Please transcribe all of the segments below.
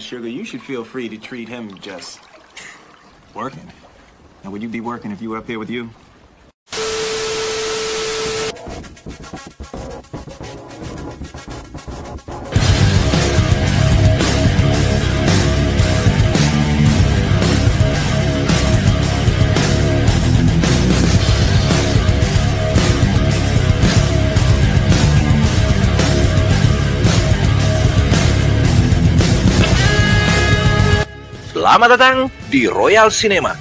sugar, you should feel free to treat him just working. Now, would you be working if you were up here with you? Selamat datang di Royal Cinema.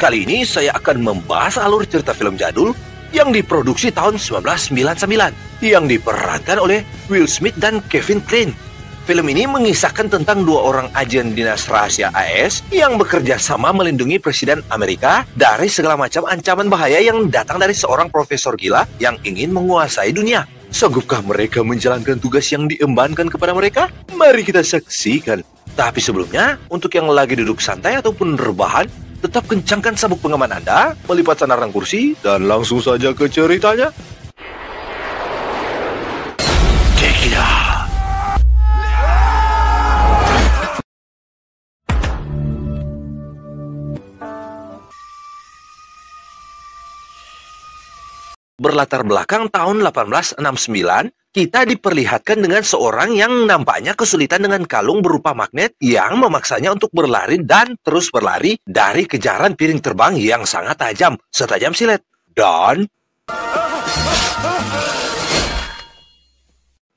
Kali ini saya akan membahas alur cerita film jadul yang diproduksi tahun 1999 yang diperankan oleh Will Smith dan Kevin Kline. Film ini mengisahkan tentang dua orang agen dinas rahasia AS yang bekerja sama melindungi Presiden Amerika dari segala macam ancaman bahaya yang datang dari seorang profesor gila yang ingin menguasai dunia. Sanggupkah mereka menjalankan tugas yang diembankan kepada mereka? Mari kita saksikan. Tapi sebelumnya, untuk yang lagi duduk santai ataupun rebahan, tetap kencangkan sabuk pengaman Anda, melipat sandaran kursi, dan langsung saja ke ceritanya. Check it out. Berlatar belakang tahun 1869, kita diperlihatkan dengan seorang yang nampaknya kesulitan dengan kalung berupa magnet yang memaksanya untuk berlari dan terus berlari dari kejaran piring terbang yang sangat tajam, setajam silet. Dan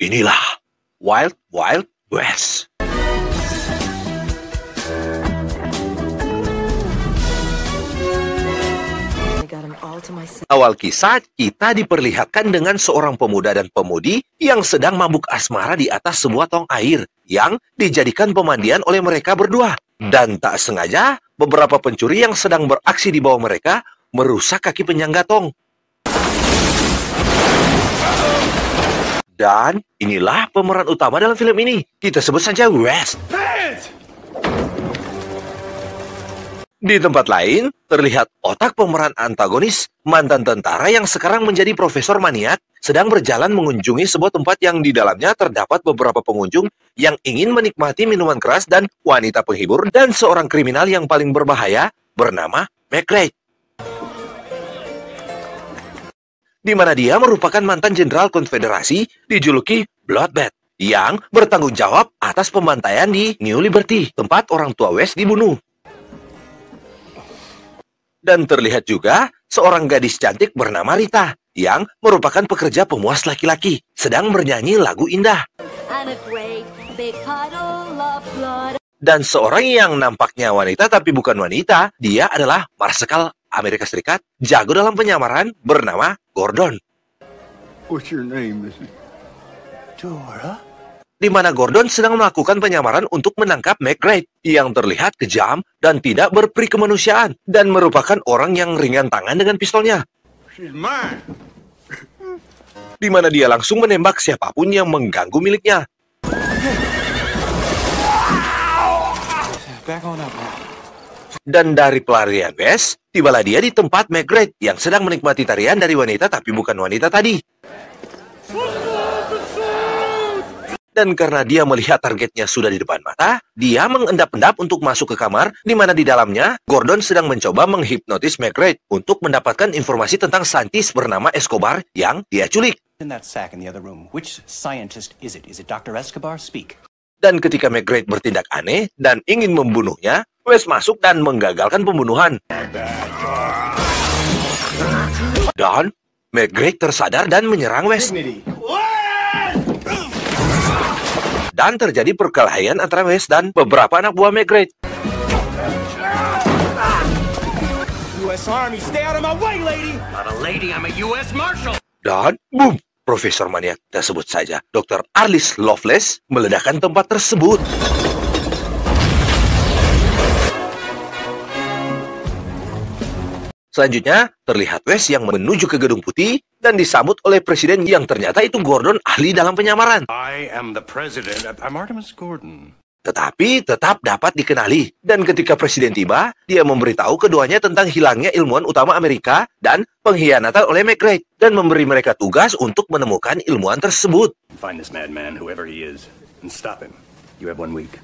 inilah Wild Wild West. Awal kisah, kita diperlihatkan dengan seorang pemuda dan pemudi yang sedang mabuk asmara di atas sebuah tong air yang dijadikan pemandian oleh mereka berdua. Dan tak sengaja, beberapa pencuri yang sedang beraksi di bawah mereka merusak kaki penyangga tong. Dan inilah pemeran utama dalam film ini. Kita sebut saja West. Di tempat lain, terlihat otak pemeran antagonis, mantan tentara yang sekarang menjadi profesor maniak, sedang berjalan mengunjungi sebuah tempat yang di dalamnya terdapat beberapa pengunjung yang ingin menikmati minuman keras dan wanita penghibur dan seorang kriminal yang paling berbahaya bernama McGrath. Di mana dia merupakan mantan jenderal konfederasi dijuluki Bloodbath yang bertanggung jawab atas pembantaian di New Liberty, tempat orang tua West dibunuh. Dan terlihat juga seorang gadis cantik bernama Rita yang merupakan pekerja pemuas laki-laki sedang bernyanyi lagu indah. Dan seorang yang nampaknya wanita tapi bukan wanita, dia adalah Marsekal Amerika Serikat, jago dalam penyamaran bernama Gordon. What's your name, Mrs. Dora? Di mana Gordon sedang melakukan penyamaran untuk menangkap McGrath yang terlihat kejam dan tidak berperi kemanusiaan dan merupakan orang yang ringan tangan dengan pistolnya. Di mana dia langsung menembak siapapun yang mengganggu miliknya. Dan dari pelarian West, tibalah dia di tempat McGrath yang sedang menikmati tarian dari wanita tapi bukan wanita tadi. Dan karena dia melihat targetnya sudah di depan mata, dia mengendap-endap untuk masuk ke kamar, di mana di dalamnya, Gordon sedang mencoba menghipnotis McGrath untuk mendapatkan informasi tentang saintis bernama Escobar yang dia culik. Dan ketika McGrath bertindak aneh dan ingin membunuhnya, West masuk dan menggagalkan pembunuhan. Dan McGrath tersadar dan menyerang West. Dan terjadi perkelahian antara West dan beberapa anak buah McGrath. Dan boom, Profesor Maniak, kita sebut saja Dr. Arliss Lovelace, meledakkan tempat tersebut. Selanjutnya, terlihat West yang menuju ke Gedung Putih dan disambut oleh Presiden yang ternyata itu Gordon, ahli dalam penyamaran. I am the president. I'm Artemis Gordon. Tetapi tetap dapat dikenali. Dan ketika Presiden tiba, dia memberitahu keduanya tentang hilangnya ilmuwan utama Amerika dan pengkhianatan oleh McGrath dan memberi mereka tugas untuk menemukan ilmuwan tersebut. Find this madman, whoever he is, and stop him. You have 1 week.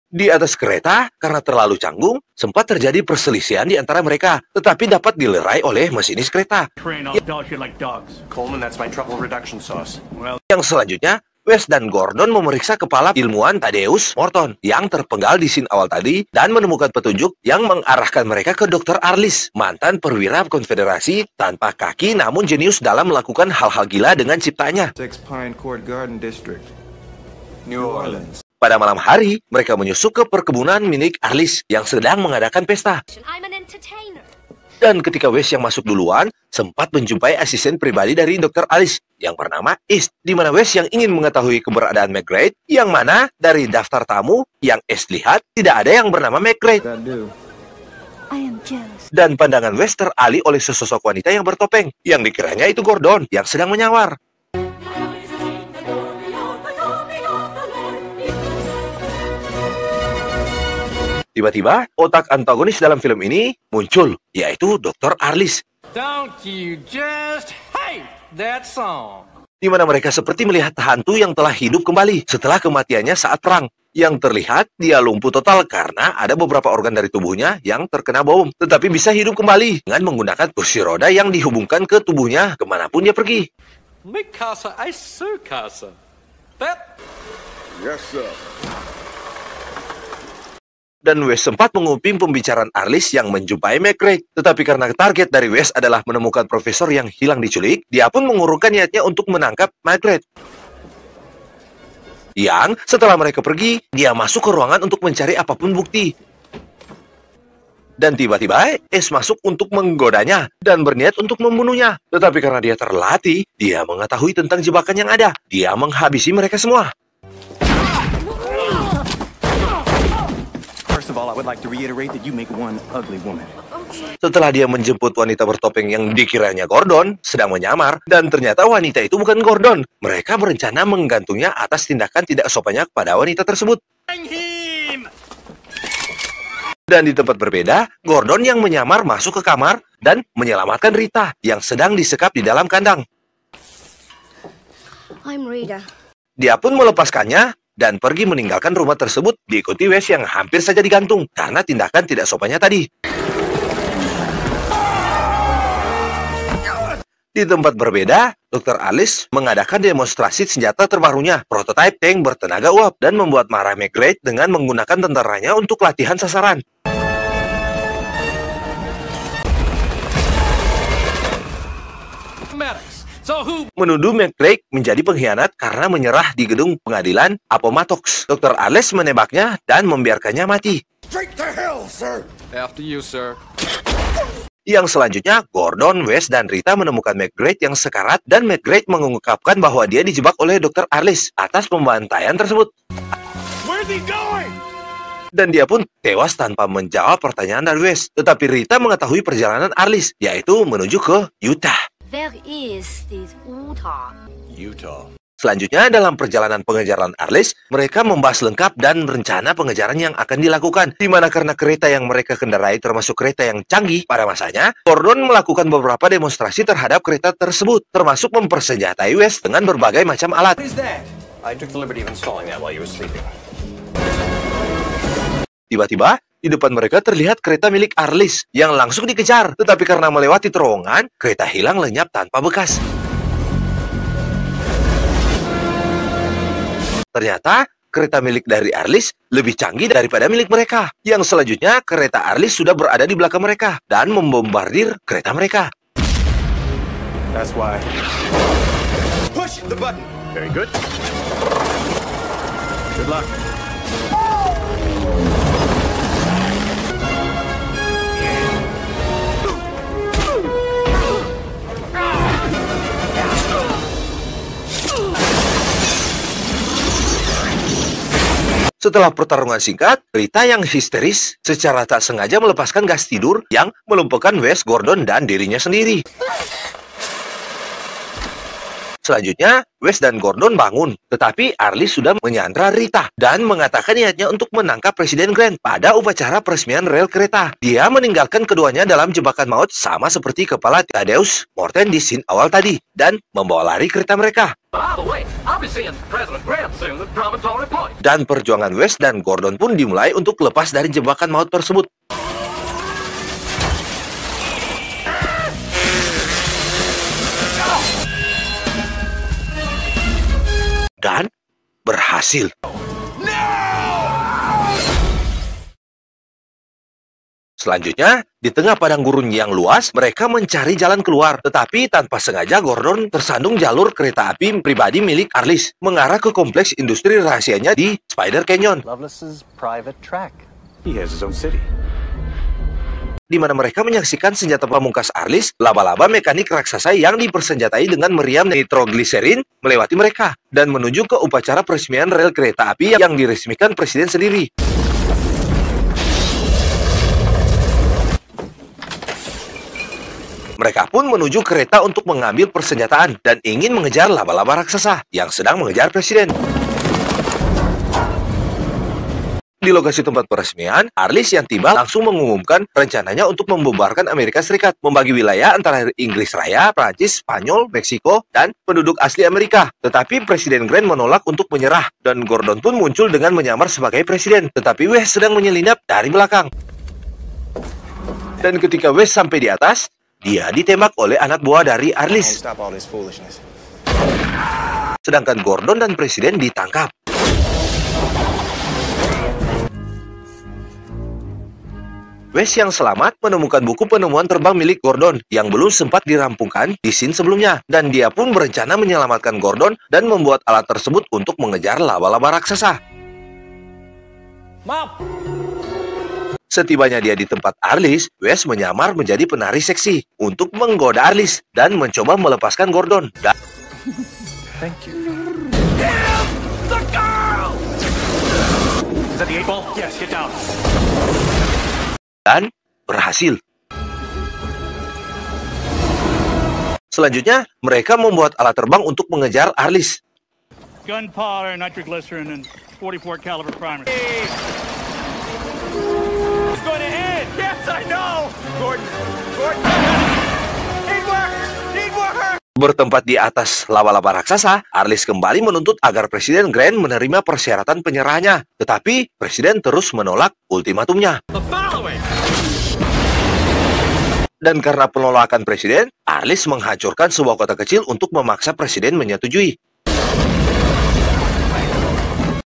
Di atas kereta, karena terlalu canggung, sempat terjadi perselisihan di antara mereka, tetapi dapat dilerai oleh masinis kereta. Train all dogs you like dogs. Coleman, that's my trouble reduction sauce. Well, Yang selanjutnya, Wes dan Gordon memeriksa kepala ilmuwan Thaddeus Morton yang terpenggal di scene awal tadi dan menemukan petunjuk yang mengarahkan mereka ke Dr. Arliss, mantan perwira konfederasi tanpa kaki namun jenius dalam melakukan hal-hal gila dengan ciptanya. Six Pine Court Garden District, New Orleans. Pada malam hari, mereka menyusup ke perkebunan milik Arliss yang sedang mengadakan pesta. I'm an entertainer. Dan ketika Wes yang masuk duluan, sempat menjumpai asisten pribadi dari Dr. Arliss yang bernama East, di mana Wes yang ingin mengetahui keberadaan McGrade, yang mana dari daftar tamu yang East lihat, tidak ada yang bernama McGrade. I do. I am jealous. Dan pandangan Wes teralih oleh sesosok wanita yang bertopeng, yang dikiranya itu Gordon yang sedang menyawar. Tiba-tiba, otak antagonis dalam film ini muncul, yaitu Dr. Arliss, don't you just hate that song? di mana mereka seperti melihat hantu yang telah hidup kembali setelah kematiannya saat perang. Yang terlihat, dia lumpuh total karena ada beberapa organ dari tubuhnya yang terkena bom, tetapi bisa hidup kembali dengan menggunakan kursi roda yang dihubungkan ke tubuhnya kemanapun dia pergi. Mikasa ay sukasa. That Yes, sir. Dan Wes sempat menguping pembicaraan Arliss yang menjumpai McGrade. Tetapi karena target dari Wes adalah menemukan profesor yang hilang diculik, dia pun mengurungkan niatnya untuk menangkap McGrade. Yang setelah mereka pergi, dia masuk ke ruangan untuk mencari apapun bukti. Dan tiba-tiba, Ace masuk untuk menggodanya dan berniat untuk membunuhnya. Tetapi karena dia terlatih, dia mengetahui tentang jebakan yang ada. Dia menghabisi mereka semua. First of all, I would like to reiterate that you make one ugly woman. Setelah dia menjemput wanita bertopeng yang dikiranya Gordon sedang menyamar, dan ternyata wanita itu bukan Gordon. Mereka berencana menggantungnya atas tindakan tidak sopannya kepada wanita tersebut. Dan di tempat berbeda, Gordon yang menyamar masuk ke kamar dan menyelamatkan Rita yang sedang disekap di dalam kandang. I'm Rita. Dia pun melepaskannya dan pergi meninggalkan rumah tersebut diikuti Wes yang hampir saja digantung karena tindakan tidak sopannya tadi. Di tempat berbeda, Dr. Arliss mengadakan demonstrasi senjata terbarunya, prototipe tank bertenaga uap, dan membuat marah McGrade dengan menggunakan tentaranya untuk latihan sasaran. Maddox. So who? Menuduh McGrade menjadi pengkhianat karena menyerah di gedung pengadilan Appomattox. Dr. Arliss menembaknya dan membiarkannya mati. Straight to hell, sir. After you, sir. Yang selanjutnya, Gordon, Wes, dan Rita menemukan McGrade yang sekarat dan McGrade mengungkapkan bahwa dia dijebak oleh Dr. Arliss atas pembantaian tersebut. Where's he going? Dan dia pun tewas tanpa menjawab pertanyaan dari Wes. Tetapi Rita mengetahui perjalanan Arliss, yaitu menuju ke Utah. Where is this Utah? Utah. Selanjutnya, dalam perjalanan pengejaran Arliss, mereka membahas lengkap dan rencana pengejaran yang akan dilakukan. Di mana karena kereta yang mereka kendarai termasuk kereta yang canggih pada masanya, Gordon melakukan beberapa demonstrasi terhadap kereta tersebut, termasuk mempersenjatai Wes dengan berbagai macam alat. What is that? I took the liberty of installing that while you were sleeping. Tiba-tiba, di depan mereka terlihat kereta milik Arliss yang langsung dikejar. Tetapi karena melewati terowongan, kereta hilang lenyap tanpa bekas. Ternyata, kereta milik dari Arliss lebih canggih daripada milik mereka. Yang selanjutnya, kereta Arliss sudah berada di belakang mereka dan membombardir kereta mereka. That's why. Push the button. Very good. Good luck. Setelah pertarungan singkat, Rita yang histeris secara tak sengaja melepaskan gas tidur yang melumpuhkan Wes, Gordon, dan dirinya sendiri. Selanjutnya, Wes dan Gordon bangun, tetapi Arliss sudah menyandra Rita dan mengatakan niatnya untuk menangkap Presiden Grant pada upacara peresmian rel kereta. Dia meninggalkan keduanya dalam jebakan maut sama seperti kepala Thaddeus Morton di scene awal tadi dan membawa lari kereta mereka. Dan perjuangan Wes dan Gordon pun dimulai untuk lepas dari jebakan maut tersebut. Dan berhasil. Selanjutnya, di tengah padang gurun yang luas, mereka mencari jalan keluar. Tetapi tanpa sengaja Gordon tersandung jalur kereta api pribadi milik Arliss mengarah ke kompleks industri rahasianya di Spider Canyon. Loveless's private track. He has his own city. Di mana mereka menyaksikan senjata pamungkas Arliss, laba-laba mekanik raksasa yang dipersenjatai dengan meriam nitrogliserin melewati mereka dan menuju ke upacara peresmian rel kereta api yang diresmikan presiden sendiri. Mereka pun menuju kereta untuk mengambil persenjataan dan ingin mengejar laba-laba raksasa yang sedang mengejar presiden. Di lokasi tempat peresmian, Arliss yang tiba langsung mengumumkan rencananya untuk membubarkan Amerika Serikat, membagi wilayah antara Inggris Raya, Prancis, Spanyol, Meksiko, dan penduduk asli Amerika. Tetapi Presiden Grant menolak untuk menyerah, dan Gordon pun muncul dengan menyamar sebagai presiden. Tetapi Wes sedang menyelinap dari belakang. Dan ketika Wes sampai di atas, dia ditembak oleh anak buah dari Arliss. Sedangkan Gordon dan presiden ditangkap. Wes yang selamat menemukan buku penemuan terbang milik Gordon yang belum sempat dirampungkan di scene sebelumnya. Dan dia pun berencana menyelamatkan Gordon dan membuat alat tersebut untuk mengejar laba-laba raksasa. Mom! Setibanya dia di tempat Arliss, Wes menyamar menjadi penari seksi untuk menggoda Arliss dan mencoba melepaskan Gordon. Thank you. The girl! Is that the 8-ball? Yes, get down. Dan berhasil. Selanjutnya, mereka membuat alat terbang untuk mengejar Arliss. Gunpowder, nitroglycerin, and 44 caliber primer. It's going to end! Yes, I know! Gordon! Need work! Need work! Bertempat di atas laba-laba raksasa, Arliss kembali menuntut agar Presiden Grant menerima persyaratan penyerahannya. Tetapi, Presiden terus menolak ultimatumnya. Dan karena penolakan Presiden, Arliss menghancurkan sebuah kota kecil untuk memaksa Presiden menyetujui.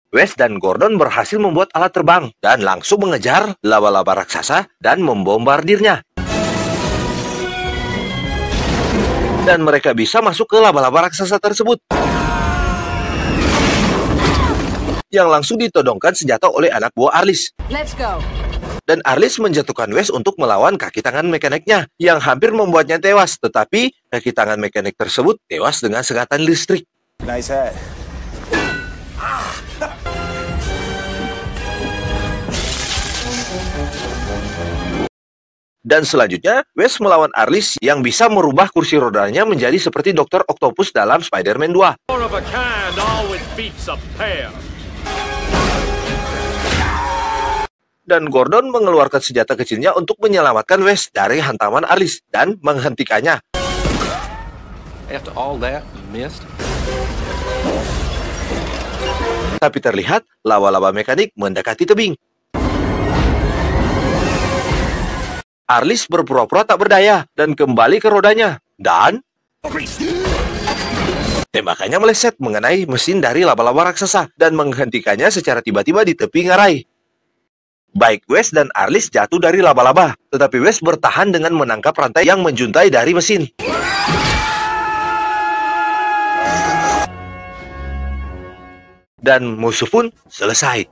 Wes dan Gordon berhasil membuat alat terbang dan langsung mengejar laba-laba raksasa dan membombardirnya. Dan mereka bisa masuk ke laba-laba raksasa tersebut, yang langsung ditodongkan senjata oleh anak buah Arliss. Let's go. Dan Arliss menjatuhkan Wes untuk melawan kaki tangan mekaniknya yang hampir membuatnya tewas. Tetapi kaki tangan mekanik tersebut tewas dengan sengatan listrik. Nice hat. Dan selanjutnya, Wes melawan Arliss yang bisa merubah kursi rodanya menjadi seperti Dr. Octopus dalam Spider-Man 2. One of a kind always beats a pair. Dan Gordon mengeluarkan senjata kecilnya untuk menyelamatkan Wes dari hantaman Arliss dan menghentikannya. After all that, you missed? Tapi terlihat laba-laba mekanik mendekati tebing. Arliss berpura-pura tak berdaya dan kembali ke rodanya. Dan tembakannya meleset mengenai mesin dari laba-laba raksasa dan menghentikannya secara tiba-tiba di tepi ngarai. Baik Wes dan Arliss jatuh dari laba-laba, tetapi Wes bertahan dengan menangkap rantai yang menjuntai dari mesin. Dan musuh pun selesai.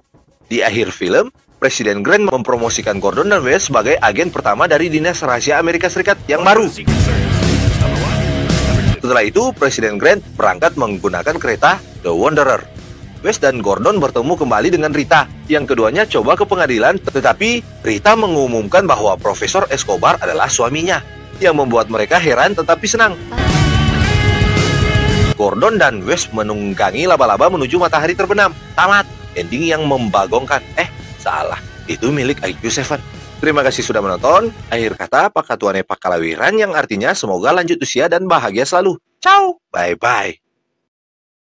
Di akhir film, Presiden Grant mempromosikan Gordon dan Wes sebagai agen pertama dari Dinas Rahasia Amerika Serikat yang baru. Setelah itu, Presiden Grant berangkat menggunakan kereta The Wanderer. Wes dan Gordon bertemu kembali dengan Rita, yang keduanya coba ke pengadilan, tetapi Rita mengumumkan bahwa Profesor Escobar adalah suaminya, yang membuat mereka heran tetapi senang. Gordon dan Wes menunggangi laba-laba menuju matahari terbenam. Tamat. Ending yang membagongkan. Salah. Itu milik IQ7. Terima kasih sudah menonton. Akhir kata, Pakatuane Pakalawiran yang artinya semoga lanjut usia dan bahagia selalu. Ciao. Bye-bye.